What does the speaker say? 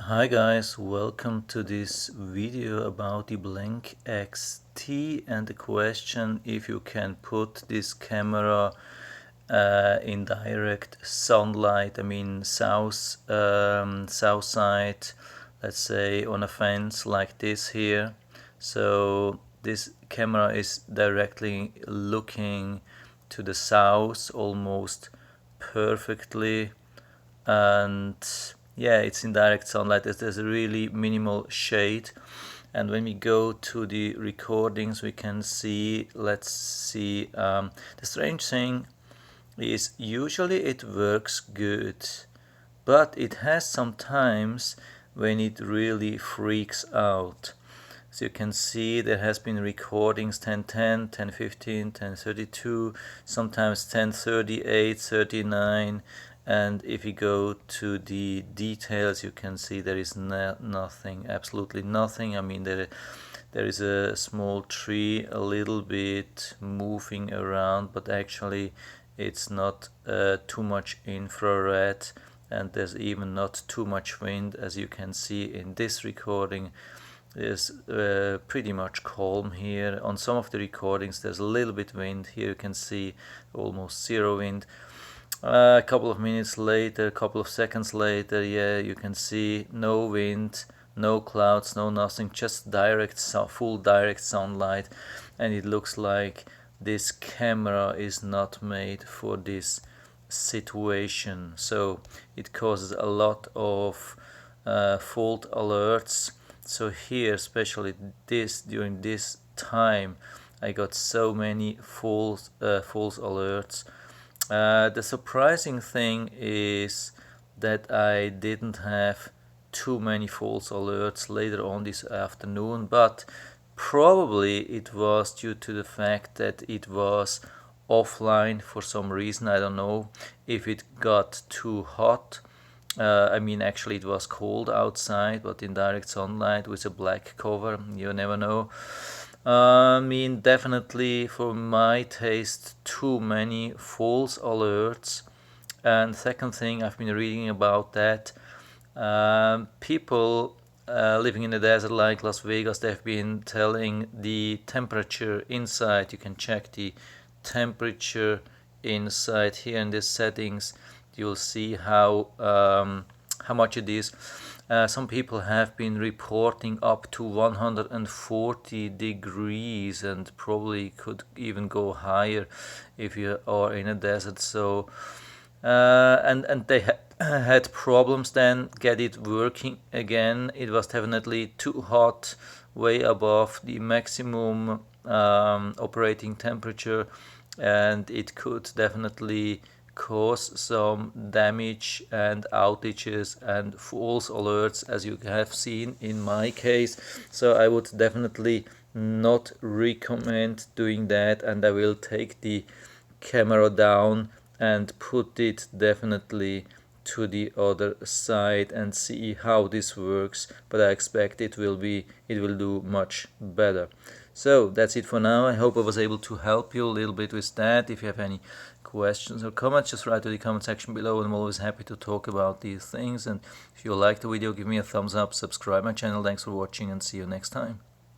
Hi guys, welcome to this video about the Blink XT and the question if you can put this camera in direct sunlight, south side, let's say on a fence like this here. So this camera is directly looking to the south almost perfectly, and yeah, it's in direct sunlight. There's a really minimal shade, and when we go to the recordings we can see, let's see, the strange thing is usually it works good, but it has some times when it really freaks out. So you can see there has been recordings 1010, 1015, 1032, sometimes 1038, 39, and if you go to the details you can see there is nothing, absolutely nothing. There is a small tree a little bit moving around, but actually it's not too much infrared, and there's even not too much wind. As you can see in this recording, is pretty much calm here. On some of the recordings there's a little bit wind. Here you can see almost zero wind. A couple of minutes later, a couple of seconds later, yeah, you can see no wind, no clouds, no nothing, just full direct sunlight, and it looks like this camera is not made for this situation. So it causes a lot of fault alerts. So here, especially during this time, I got so many false alerts. The surprising thing is that I didn't have too many false alerts later on this afternoon, but probably it was due to the fact that it was offline for some reason. I don't know if it got too hot. Actually, it was cold outside, but in direct sunlight with a black cover, you never know. Definitely for my taste, too many false alerts. And second thing, I've been reading about that. People living in the desert like Las Vegas, they've been telling the temperature inside. You can check the temperature inside here in the settings. You'll see how much it is. Some people have been reporting up to 140 degrees, and probably could even go higher if you are in a desert. So and they had problems then get it working again. It was definitely too hot, way above the maximum operating temperature, and it could definitely cause some damage and outages and false alerts, as you have seen in my case. So I would definitely not recommend doing that, and I will take the camera down and put it definitely to the other side and see how this works, but I expect it will do much better. So that's it for now. I hope I was able to help you a little bit with that. If you have any questions or comments, just write to the comment section below, and I'm always happy to talk about these things. And if you like the video, give me a thumbs up, subscribe my channel. Thanks for watching, and see you next time.